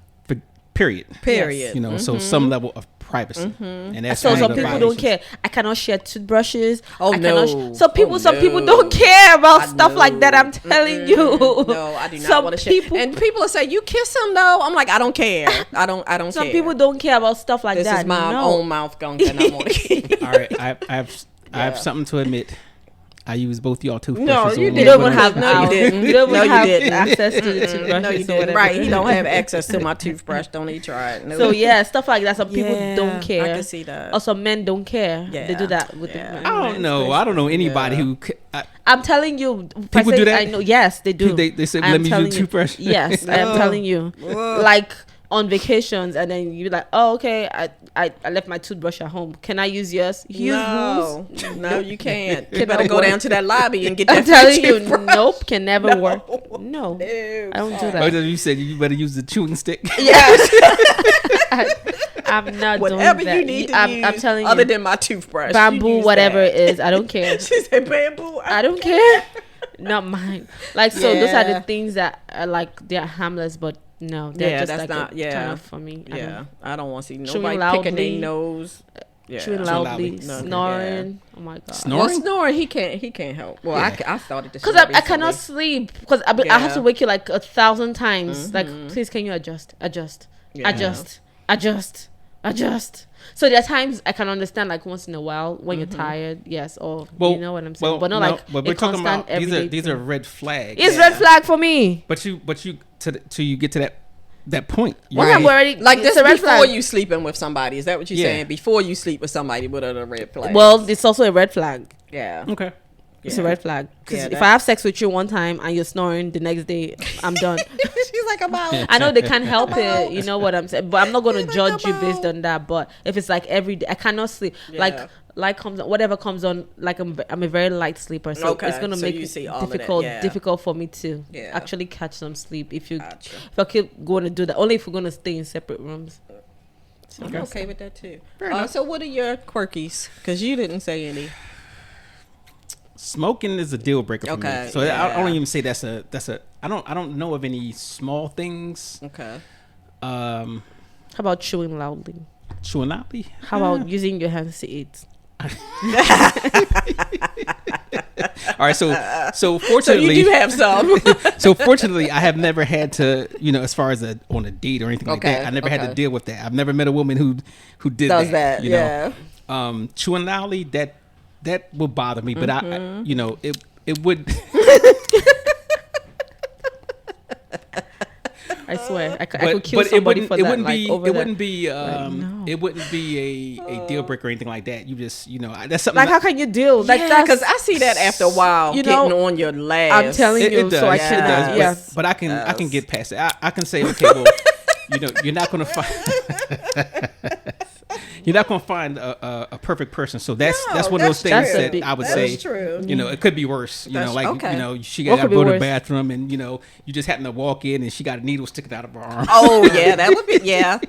Period. Period. You know, so some level of privacy, and that's So one of some the people don't violations. care. I cannot share toothbrushes. Oh, I cannot no. some people, Oh, some people no. don't care about I stuff like that. know. I'm telling you. No, I do not Some want to share. people- And people will say, "You kiss him though." I'm like, I don't care. I don't Some care. people don't care about stuff like This that. is my No. own mouth gunk, and I want to keep. All right, I have Yeah. something to admit. I use both y'all toothbrushes. No, you on didn't. You don't even whatever- have No, you our- didn't. You don't No, even you have didn't. access to the toothbrushes. No, you or didn't. whatever. Right? He don't have access to my toothbrush. Don't he try it? No. So yeah, stuff like that. Some people Yeah, don't care. I can see that. Also, men don't care. They Yeah. do that with Yeah. the men. I don't know. I don't know anybody Yeah. who. I'm telling you, People do that? I know. Yes, they do. They say, I'm "Let me use telling a you. toothbrush." Yes, I am Ugh. telling you. Ugh. Like on vacations, and then you're like, "Oh, okay, I left my toothbrush at home. Can I use yours?" Use No, whose? no, you can't. You Cannot better go work. down to that lobby and get that. I'm telling you, toothbrush. nope, can never No. work. No, No. I don't do Oh, that. you said you better use the chewing stick. Yes. I'm not Whatever doing that. you need to I'm use, telling other you, than my toothbrush, you bamboo, use whatever that. it is, I don't care. She said bamboo. I don't care. Not mine. Like so, those are Yeah. the things that are like they're harmless, but no, they're Yeah, just that's like not. a Yeah, turn off for me. yeah. I don't want to see Chewing nobody picking loudly. their nose. Yeah. Chewing loudly. loudly, No, snoring. Oh my god. Snoring? Well, snoring, he can't help. Well, Yeah. I started to Because snore I cannot recently. sleep because I have Yeah. Mm-hmm. to wake you like 1,000 times. Like, please, can you adjust? Yeah. Adjust. So there are times I can understand, like once in a while when Mm-hmm. you're tired, yes, or Well, you know what I'm saying, well, but not no, like but we're a talking constant about everyday these are thing. red flags. It's Yeah. red flag for me. But you till you get to that point. you When I'm already- already Like it's this a red before flag. you sleeping with somebody. Is that what you're Yeah. saying? Before you sleep with somebody, what are the red flags? Well, it's also a red flag. yeah. Okay. It's Yeah. a red flag because Yeah, if that- I have sex with you one time and you're snoring, the next day I'm done. She's like, I'm out. I know they can't help it, out. you know what I'm saying, but I'm not gonna Like, judge you I'm based out. on that. But if it's like every day, I cannot sleep. Yeah. Like comes on, whatever comes on. Like I'm a very light sleeper, so Okay, it's gonna so make you it see all of that, difficult yeah. difficult for me to Yeah. actually catch some sleep. If Gotcha. I keep going to do that, only if we're gonna stay in separate rooms. So I'm that's- okay with that too. Fair enough. So what are your quirkies? Because you didn't say any. Smoking is a deal breaker for Okay, me. So I yeah. don't even say that's a. I don't know of any small things. Okay. How about chewing loudly? Chewing loudly. How about using your hands to eat? All right. So So fortunately, you do have some. so fortunately, I have never had to, as far as on a date or anything like Okay, that. I never had to okay. deal with that. I've never met a woman who did Does that? you Yeah. know. Chewing loudly, that would bother me, but Mm-hmm. it would. I swear, I could But, kill but it somebody wouldn't. for It that. wouldn't like, be. over It that. wouldn't be. no. It wouldn't be a deal breaker or anything like that. You just, that's something. Like, how can you deal? Like Yeah, that? because I see that after a while, You getting know, on your last. I'm telling It, you, it does. so I It cannot. does. But, Yes. but I can Yes. get past it. I can say, okay, well, you're not gonna find. You're not gonna find a perfect person. So that's one of those things That's a that big- I would That say. is true. It could be worse. That's- okay. She What got to could be go to the worse? bathroom, and you just happen to walk in, and she got a needle sticking out of her arm. Oh yeah, that would be yeah.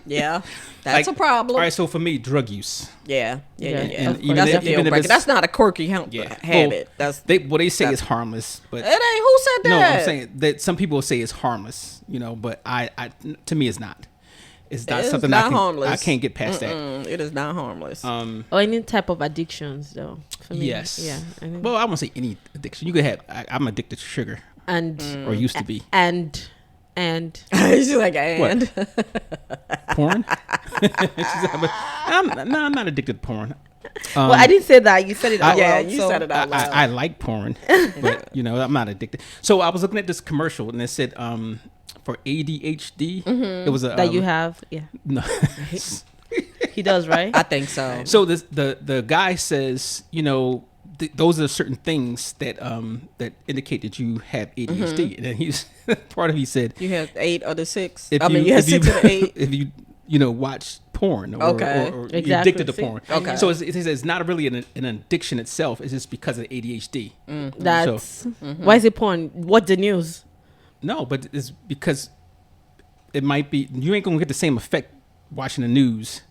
That's Like, a problem. All right, so for me, drug use. Yeah. Yeah, and That's even a if- deal even if breaker. it's- That's not a quirky Yeah, habit. Well, That's they say that's- it's harmless, but it ain't. Who said no, that? I'm saying that some people say it's harmless. But I to me, it's not. It's not It's something not I harmless. can't get past It is not harmless. that. Or any type of addictions, though. For me. Yes. Yeah. I think. Well, I won't say any addiction. You could have. I'm addicted to sugar, And or used to be. and She's like, and Porn. I'm not addicted to porn. well, I didn't say that. You said it out yeah, loud. you so- said it out loud. I like porn, but I'm not addicted. So I was looking at this commercial, and it said for ADHD, it was a that you have. Yeah. no. He does, right? I think so. So this the guy says, those are certain things that that indicate that you have ADHD. And then he's part of he said You have 8 of the 6. if I mean, you have 6 of the 8. if you watch porn or, Okay. or Exactly. you're addicted to See? porn. Okay. So it's not really an addiction itself. It's just because of ADHD. That's why is it porn? What the news? No, but it's because it might be you ain't gonna get the same effect watching the news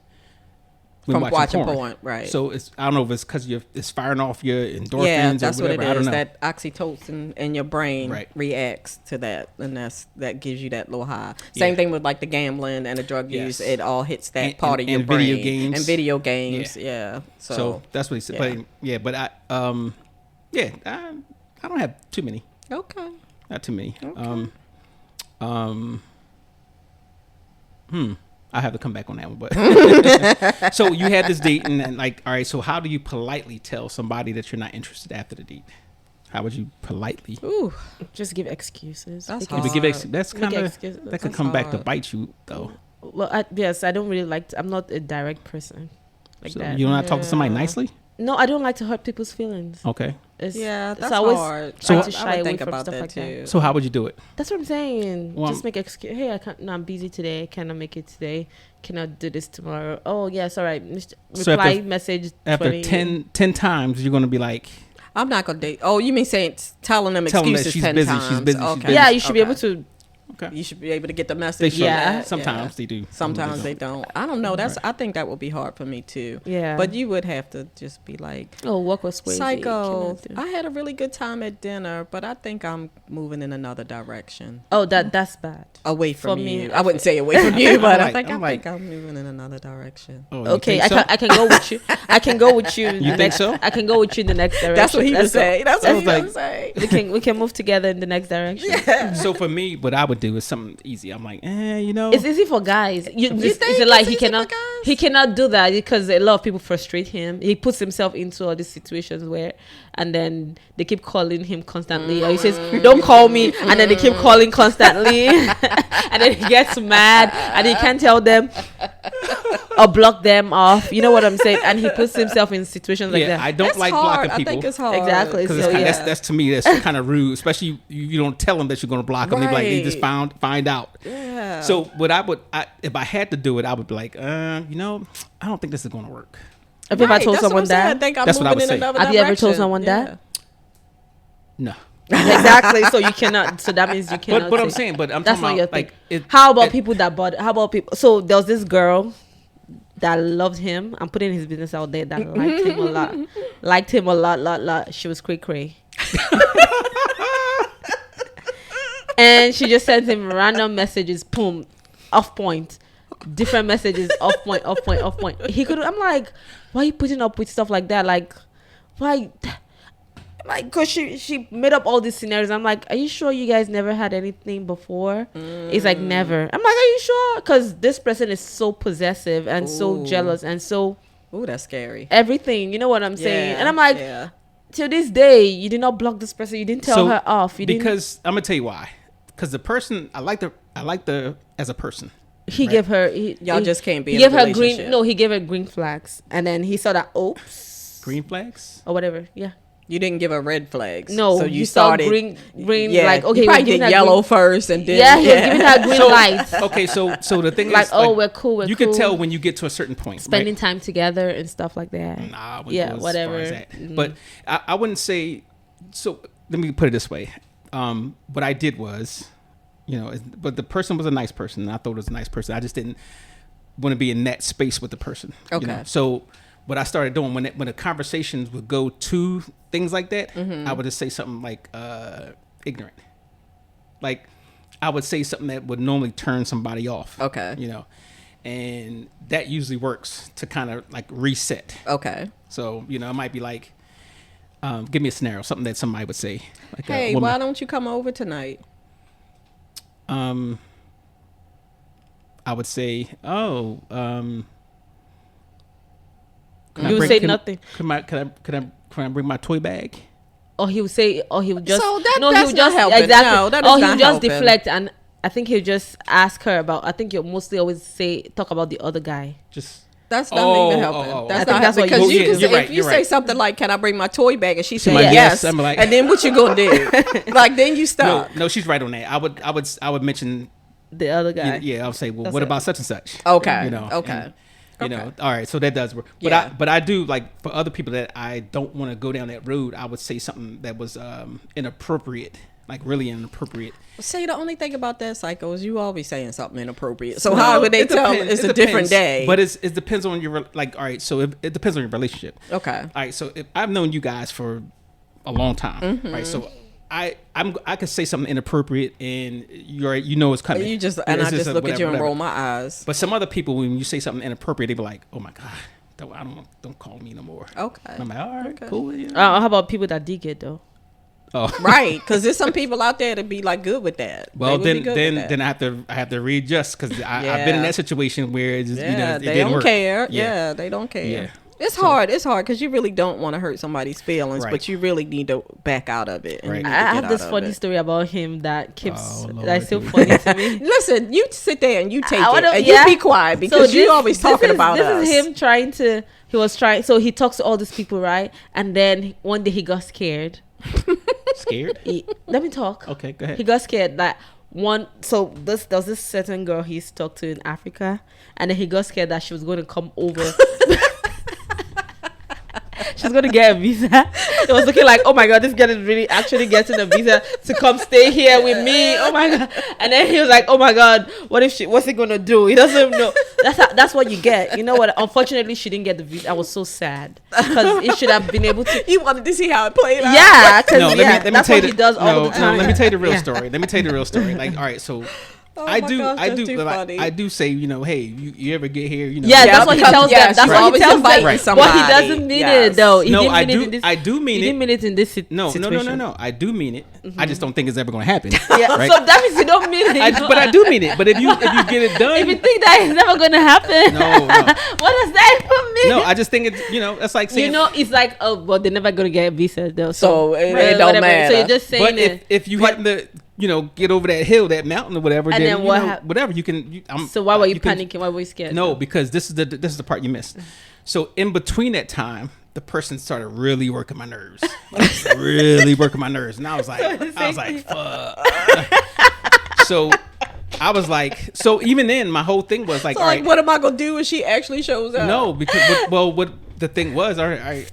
when From watching porn, right. So I don't know if it's because it's firing off your endorphins Yeah, that's or what whatever. it I don't is. know. That oxytocin in your brain Right. reacts to that, and that gives you that little high. Same thing with like the gambling and the drug use. Yes. It all hits that And- part of your and brain. video games. And video games. Yeah. So that's what he said. yeah. But I I don't have too many. Okay. Not too many. Okay. I have to come back on that one, but so you had this date and like, all right, so how do you politely tell somebody that you're not interested after the date? How would you politely? Ooh, Just give excuses. That's Because- If you hard. that's Make kind of excuses. that could That's come back to hard. bite you though. Well, yes, I don't really like. I'm not a direct person like So that. you don't have to talk to somebody Yeah. nicely. No, I don't like to hurt people's feelings. Okay. It's, yeah, it's that's always hard. So- try to I shy would away think from about stuff that like too. So how would you do it? That's what I'm saying. Well, Just make excuse. Hey, I can't. No, I'm busy today. Cannot make it today. Cannot do this tomorrow. Oh yes, all right. So Reply after- message. After 20. 10 times, you're gonna be like, I'm not gonna date. Oh, you mean saying telling them Tell 'em that excuses she's 10 busy, she's times? busy, she's Okay. busy. Yeah, you should be Okay. able to. okay. You should be able to get the They message. should. from that. Sometimes Yeah. they do. Sometimes they don't. I don't know. I think that would be hard for me too. Yeah. But you would have to just be like, Oh, work was crazy. psycho. Cannot do- I had a really good time at dinner, but I think I'm moving in another direction. Oh, that's bad. Away For from me, you. I wouldn't say away from you, but I'm I think like- I'm moving in another direction. Oh, you Okay, think so? I can go with you. I can go with you. You think so? I can go with you in the next direction. That's what he would Let's go. say. That's what I he was would say. We can move together in the next direction. So for me, what I would do is something easy. I'm like, you know, It's easy for guys. You think it's like it's he easy for cannot guys? he cannot do that because a lot of people frustrate him. He puts himself into all these situations where, and then they keep calling him constantly. Or he says, "Don't call me," and then they keep calling constantly, and then he gets mad and he can't tell them or block them off. You know what I'm saying? And he puts himself in situations like yeah, that. I don't It's like hard. blocking I people. think it's hard. Exactly. Because So, yeah. that's to me that's kind of rude, especially you don't tell them that you're going to block them. They be like they just Right. find out. Yeah. So what if I had to do it, I would be like, you know, I don't think this is going to work. Have you ever Right, told that's what someone I'm saying. I that? think I'm That's what I moving would in say. another Have you ever told direction. someone that? No, Exactly. So you cannot. So that means you cannot. but I'm say- saying, but I'm That's talking not your about thing. like it, How about it- people that bought? How about people? So there was this girl that loved him. I'm putting his business out there. That liked him a lot. Liked him a lot. She was cray. And she just sent him random messages. Boom, off point. Different messages. Off point. He could. I'm like, why are you putting up with stuff like that? Like, why? Like, cause she made up all these scenarios. I'm like, are you sure you guys never had anything before? It's like never. I'm like, are you sure? Cause this person is so possessive and so Ooh. jealous and so Ooh, that's scary. everything. You know what I'm saying? And I'm like, yeah. till this day, you did not block this person. You didn't tell her off. You didn't. because I'm gonna tell you why. Because the person I like the as a person. He right. gave her. Y'all just can't be He in gave a her relationship. green. No, he gave her green flags, and then he saw that. Oops. Green flags. Or whatever. Yeah. You didn't give her red flags. No. So you saw started green. Yeah. Like, okay, you we're probably giving did her yellow green- first and then Yeah, he was giving her green So- lights. Okay, so the thing Like, is, oh, we're cool. you can tell when you get to a certain point. Spending right? time together and stuff like that. Nah, I wouldn't Yeah, go as whatever. far as that. Mhm. But I wouldn't say. So let me put it this way. What I did was, but the person was a nice person. And I thought it was a nice person. I just didn't want to be in that space with the person. Okay. So what I started doing when the conversations would go to things like that, I would just say something like ignorant. Like I would say something that would normally turn somebody off. Okay. And that usually works to kind of like reset. Okay. So, it might be like, give me a scenario, something that somebody would say. Like Hey, why don't you come over tonight? I would say, can You would say nothing. Can I bring my toy bag? Or he would say, or he would just. So that- no, he that's would not just helping. exactly. No, that is or he not would just helping. deflect, and I think he'll just ask her about. I think you'll mostly always talk about the other guy. Just That's not even helping. I That's think not that's what because you- you can you're say, right, if you you're say right. something like, "Can I bring my toy back?" and she said like, yes, I'm like- and then what you gonna do? Like then you No, stop. no, she's right on that. I would mention. The other guy. Yeah, I'll say, well, That's what it. about such and such? Okay. You know. Okay. And, all right, so that does work. But Yeah. but I do like for other people that I don't want to go down that road. I would say something that was inappropriate, like really inappropriate. See, the only thing about that, Psycho, is you always saying something inappropriate. So Well, how would they it tell depends. it's It a different depends. day? But it depends on your like. All right, so it depends on your relationship. Okay. All right, so if I've known you guys for a long time, Mm-hmm. right? So I could say something inappropriate and you know it's coming. You just It's and I just a look at you and whatever. roll my eyes. But some other people, when you say something inappropriate, they be like, "Oh my god, don't call me no more." Okay. And I'm like, "All right, Okay. cool." Yeah. How about people that dig it though? Oh, Right, because there's some people out there that be like good with that. well, They would be then good with that. then I have to readjust because I've been in Yeah. that situation where it just, yeah, you know, it they didn't don't work. care. Yeah. They don't care. Yeah. It's hard. It's hard because you really don't want to hurt somebody's feelings, Right. but you really need to back out of it. And Right. you need to I get have this out of funny it. story about him that keeps Oh, Lord, that's so dude. funny to me. Listen, you sit there and you take I it, wanna- and yeah. you be quiet because you always talking about this us. is him trying to. He was trying. So he talks to all these people, right? And then one day he got scared. Scared? Let me talk. Okay, go ahead. He got scared that one. So there was this certain girl he used to talk to in Africa, and then he got scared that she was going to come over. She's going to get a visa. It was looking like, oh my god, this girl is really actually getting a visa to come stay here with me. Oh my god! And then he was like, oh my god, what's he going to do? He doesn't know. That's what you get. You know what? Unfortunately, she didn't get the visa. I was so sad because it should have been able to. You wanted to see how it played out. Yeah, because No, let me that's tell what you he does all the time. let me tell you the real Yeah. story. Let me tell you the real story. Like, all right, so Oh I my do, gosh, I that's do, too like, funny. I do say, you know, hey, you ever get here, you know? Yeah, Yeah, that's what he because- tells yeah, them. That's she's what he always tells inviting them. somebody. But he doesn't mean Yes. it though. He No, didn't I mean it in do, this, I do mean he didn't it. mean it in this No, situation. no. I do mean it. I just don't think it's ever going to happen. Yeah, right? so that means you don't mean it. But I do mean it. But if you get it done, If you think that it's never gonna happen, No. what does that even mean? no, I just think it's, you know, that's like saying, You know, it's like, oh, but they're never gonna get a visa though. So it don't matter. So you're just saying but it. if you happen to, you know, get over that hill, that mountain or whatever, And then, then you what know, hap- whatever you can. So why were you can- panicking? Why were you scared? No, because this is the part you missed. So in between that time, the person started really working my nerves, like, really working my nerves, and I was like, fuck. So I was like, so even then, my whole thing was like, So all like, right, what am I gonna do when she actually shows up? no, because what the thing was, all right.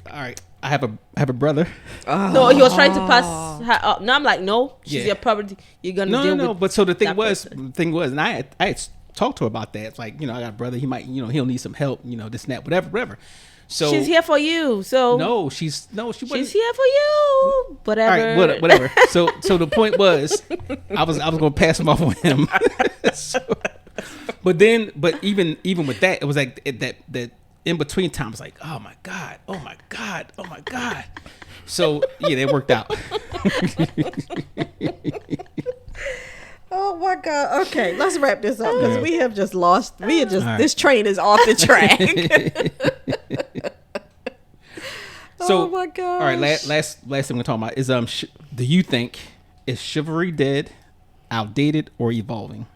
I have a brother. No, he was trying to pass her up. No, I'm like, no, she's Yeah. your property. You're gonna No, deal no. with But so the thing that was, person. and I had talked to her about that. It's like, you know, I got a brother. He might, you know, he'll need some help. You know, this and that, whatever. So She's here for you. So No, she wasn't. she's here for you. Whatever. All right, whatever. So the point was, I was gonna pass him off on him. So, but even with that, it was like that in between time was like, oh my god. So yeah, it worked out. Oh my god. Okay, let's wrap this up because we have just lost. We have just All right. this train is off the track. So, oh my god. all right, last thing we're talking about is do you think is chivalry dead, outdated, or evolving?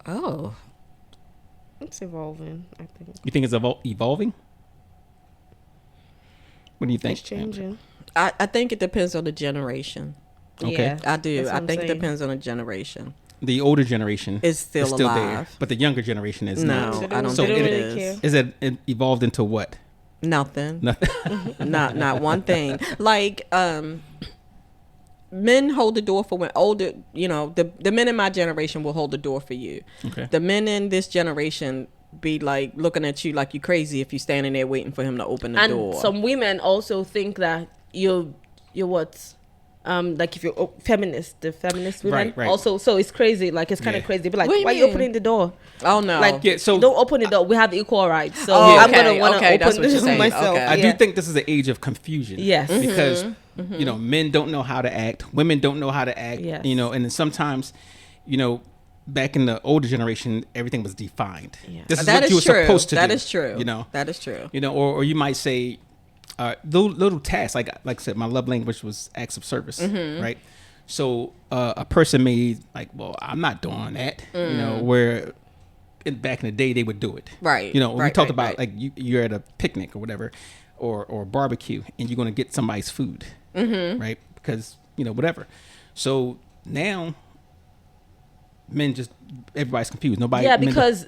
Oh. It's evolving, I think. You think it's evolving? What do you think? It's changing. I think it depends on the generation. Okay. Yeah, I do. that's what I I'm think it saying. depends on the generation. The older generation It's still there, alive. but the younger generation is No, not. They I don't So think it- it really is. care. Is it evolved into what? Nothing. Nothing. Not one thing. Like men hold the door for when older, you know, the men in my generation will hold the door for you. Okay. The men in this generation be like looking at you like you crazy if you standing there waiting for him to open the And door. some women also think that you're what? Like if you're feminist, the feminist women Right. also. So it's crazy. Like it's kind of Yeah. crazy. But like, What do you why are you mean? opening the door? Oh no. Like, Yeah, so- don't open the door. We have equal rights. So Oh, I'm okay, gonna want to okay, that's open what you're this saying. myself. Okay. I Yeah. do think this is an age of confusion. Yes. Because you know, men don't know how to act, women don't know how to act. Yes. You know, and then sometimes, you know, back in the older generation, everything was defined. Yeah. This is that what is you were true. supposed to That do. is true. You know. That is true. You know, or you might say, little tasks like I said, my love language was acts of service, right? So a person may like, well, I'm not doing that, you know, where back in the day they would do it. Right. You know, we Right, talked right, about right. like you're at a picnic or whatever, or barbecue, and you're going to get somebody's food, right? Because whatever. So now men just everybody's confused. Nobody. Yeah, men because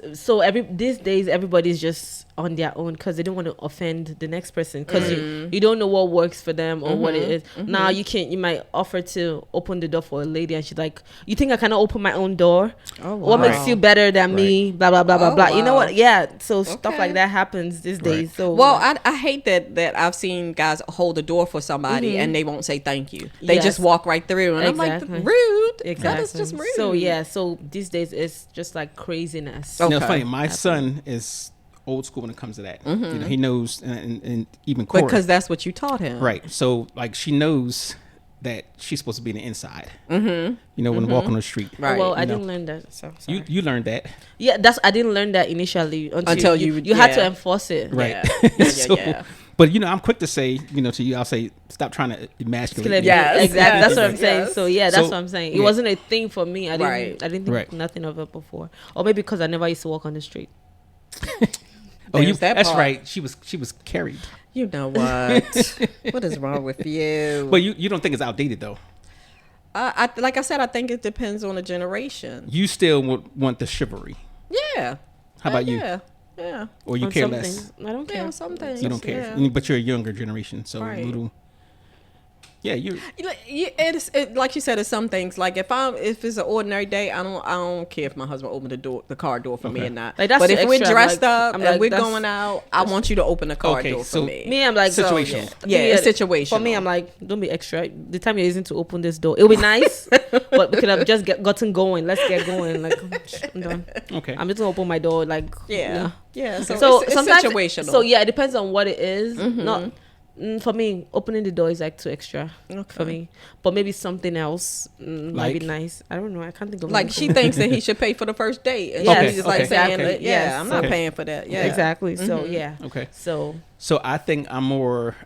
these days everybody's just on their own because they don't want to offend the next person because you don't know what works for them or what it is. Now you might offer to open the door for a lady and she's like, you think I cannot open my own door? Oh, What wow. makes you better than me? Blah blah blah blah Oh, blah. You know wow. what? Yeah, so stuff Okay. like that happens these days. So Well, I hate that I've seen guys hold the door for somebody and they won't say thank you. They Yes. just walk right through, and Exactly. I'm like, rude. exactly. That is just rude. So yeah, so these days it's just like craziness. Oh. Now, Okay. funny. My son is old school when it comes to that. He knows, and even Cora, because that's what you taught him, right. So like she knows that she's supposed to be in the inside. When walking on the street. Right. Well, I know. didn't learn that. So sorry. You learned that, Yeah, I didn't learn that initially Until you you- had to yeah. enforce it. right? Yeah. So, Yeah. But I'm quick to say, to you, I'll say, stop trying to emasculate. me. Yes, exactly. That's what I'm yes, saying. yes. So yeah, that's So, what I'm saying. It yeah. wasn't a thing for me. I didn't. Right. I didn't think Right. nothing of it before, or maybe because I never used to walk on the street. Oh, There's that that's part. right. She was carried. You know what? What is wrong with you? But you don't think it's outdated though. Like I said, I think it depends on the generation. You still would want the chivalry, Yeah. How about you? Yeah. Yeah. or you On care some less. things. I don't Yeah, care. on some things. You don't care, Yeah. but you're a younger generation, so Right. little. Yeah, you. Like you said, it's some things. Like if it's an ordinary day, I don't care if my husband opened the car door for me Okay. or not. Like, that's but if the we're extra, dressed like, up I'm and like, we're that's- going out, I want you to open the car Okay, door so for me. Me, I'm like Situational. Yeah, it's For situational. me, I'm like, don't be extra. The time you're using to open this door, it'll be nice, but we could have just gotten going. Let's get going. Like, I'm done. Okay. I'm just gonna open my door. Like, Yeah. Yeah. So, So it's sometimes, situational. so yeah, it depends on what it is. Not for me. Opening the door is like too extra for me. But maybe something else might be Like? nice. I don't know. I can't think of Like anything. she thinks that he should pay for the first date, and Yes, she's just like okay, saying, okay. "Yeah, Yes, I'm not okay. paying for that." Yeah, Exactly. So yeah. Okay. So So I think I'm more,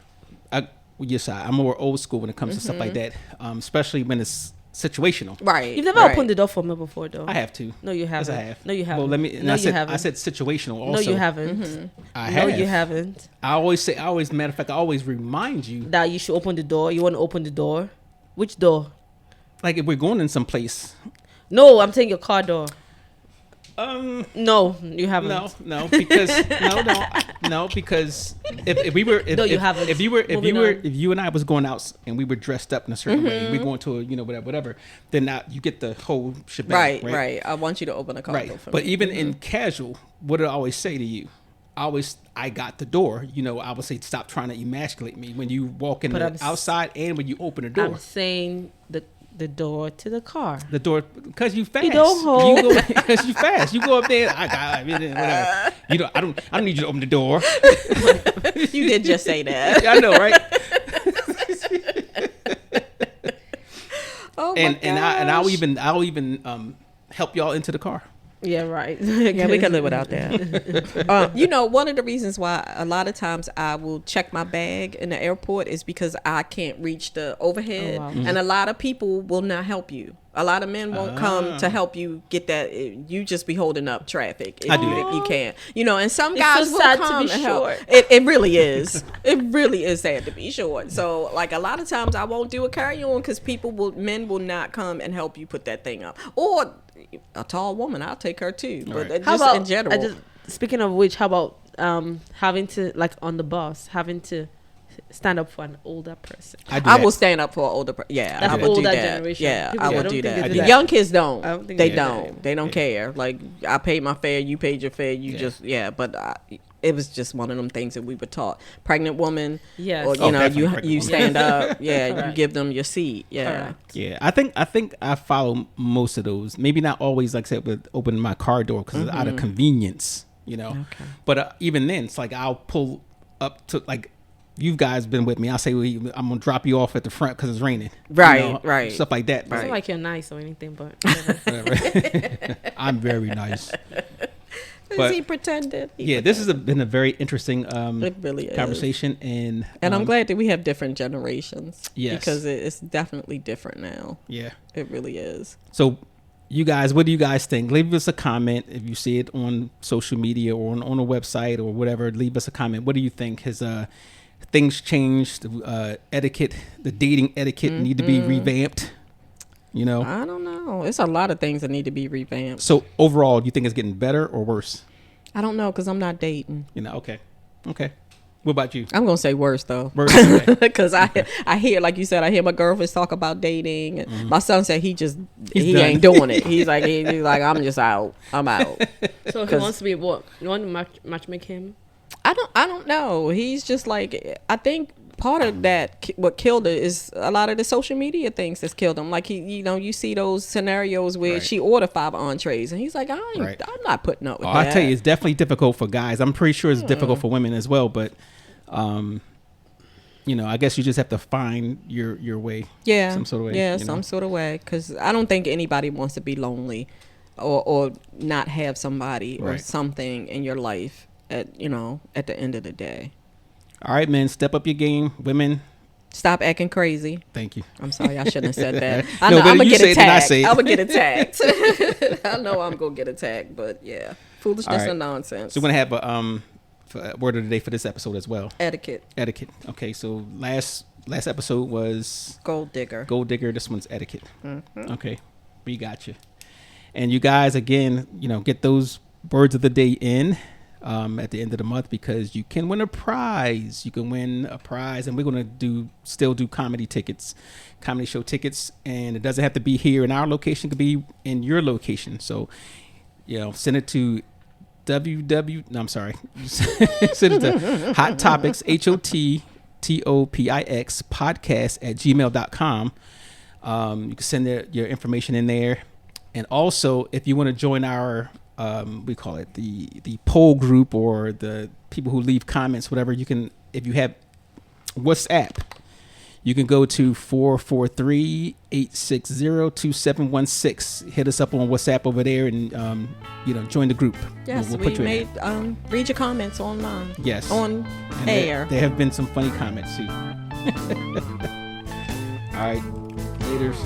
I'm more old school when it comes to stuff like that, especially when it's situational. Right. you've never right. opened the door for me before, though. I have to. No, you Yes, haven't. I have. No, you haven't. Well, let me. And No, I you said, haven't. I said situational. Also, No, you haven't. I No, have. you haven't. I always say. Matter of fact, I always remind you. That you should open the door. You want to open the door? Which door? Like if we're going in some place. No, I'm saying your car door. No, you haven't. No, because no, because if we were, No, you if, haven't. If Moving on. if you and I was going out and we were dressed up in a certain way, we going to a whatever, then now you get the whole shebang. Right. I want you to open the car door Right. for But me. even in casual, what do I always say to you? I got the door. I would say stop trying to emasculate me when you walk in But the I'm s- outside and when you open the door. I'm saying the door to the car. The door, because you fast. don't hold. Because you fast. You go up there. Whatever. I don't need you to open the door. You did just say that. I know, right? Oh And my I'll gosh. even help y'all into the car. Yeah, right. Yeah, we can live without that. One of the reasons why a lot of times I will check my bag in the airport is because I can't reach the overhead, Oh, wow. and a lot of people will not help you. A lot of men won't come to help you get that. You just be holding up traffic. If I do you, that. you can't. And some It's guys so will sad to come be and help. short. It really is. It really is sad to be short. So like a lot of times I won't do a carry on because men will not come and help you put that thing up. Or a tall woman, I'll take her too. But Right. just in general. Speaking of which, how about having to, like, on the bus, having to stand up for an older person? I do I that. will stand up for older. Yeah, That's I will do older that. generation. Yeah, People- I I will don't do think they that. do The that. young kids don't. I don't think They they do don't. They don't care. Like I paid my fare, you paid your fare. You Yeah. just But it was just one of them things that we were taught. Pregnant woman. Yes. Or Oh, definitely pregnant you woman. stand up. Yeah, you Correct. give them your seat. Yeah. Correct. Yeah, I think I follow most of those. Maybe not always, like I said, with opening my car door because it's out of convenience, Okay. But even then, it's like I'll pull up to, like, you guys been with me. I'll say, well, I'm gonna drop you off at the front because it's raining. Right, right. Stuff like that. It's Right. not like you're nice or anything, but whatever. Whatever. I'm very nice. But he pretended. yeah, this has been a very interesting It really is. conversation, and I'm glad that we have different generations. Yes. Because it's definitely different now. Yeah. It really is. So you guys, what do you guys think? Leave us a comment if you see it on social media or on a website or whatever. Leave us a comment. What do you think? Has things changed? Etiquette, the dating etiquette need to be revamped? You know, I don't know. It's a lot of things that need to be revamped. So overall, do you think it's getting better or worse? I don't know because I'm not dating. You know, okay. What about you? I'm gonna say worse though, Worse, okay. because I hear, like you said, I hear my girlfriends talk about dating. And my son said he He's ain't done. doing it. He's like I'm just out. I'm out. So he wants to be what? You want to matchmake him? I don't know. He's just like, I think part of that what killed it is a lot of the social media things that's killed him. Like you see those scenarios where Right. she ordered 5 entrees and he's like, I'm not putting up with that. I tell you, it's definitely difficult for guys. I'm pretty sure it's difficult for women as well, but you know, I guess you just have to find your way. Yeah, some sort of way. Yeah, you know? some sort of way. Because I don't think anybody wants to be lonely, or not have somebody or Right. something in your life at the end of the day. All right, men, step up your game. Women, Stop acting crazy. thank you. I'm sorry, I shouldn't have said that. I No, know better I'm gonna you get say it than I attacked. say it. I'm gonna get attacked. I know I'm gonna get attacked, but yeah, foolishness All right. and nonsense. So we're gonna have a word of the day for this episode as well. Etiquette. Okay, so last episode was Gold digger. Gold Digger. This one's etiquette. Okay, we got you. And you guys, again, get those words of the day in at the end of the month, because you can win a prize. You can win a prize, and we're gonna still do comedy show tickets, and it doesn't have to be here in our location. It could be in your location. So, send it to send it to Hot Topics, HOTTOPIX podcast@gmail.com. You can send your information in there. And also, if you want to join our, we call it the poll group, or the people who leave comments, whatever, you can, if you have WhatsApp, you can go to 443-860-2716. Hit us up on WhatsApp over there, and join the group. Yes, We'll we put you in made there. read your comments online. Yes. On And air. There have been some funny comments too. All right, laters.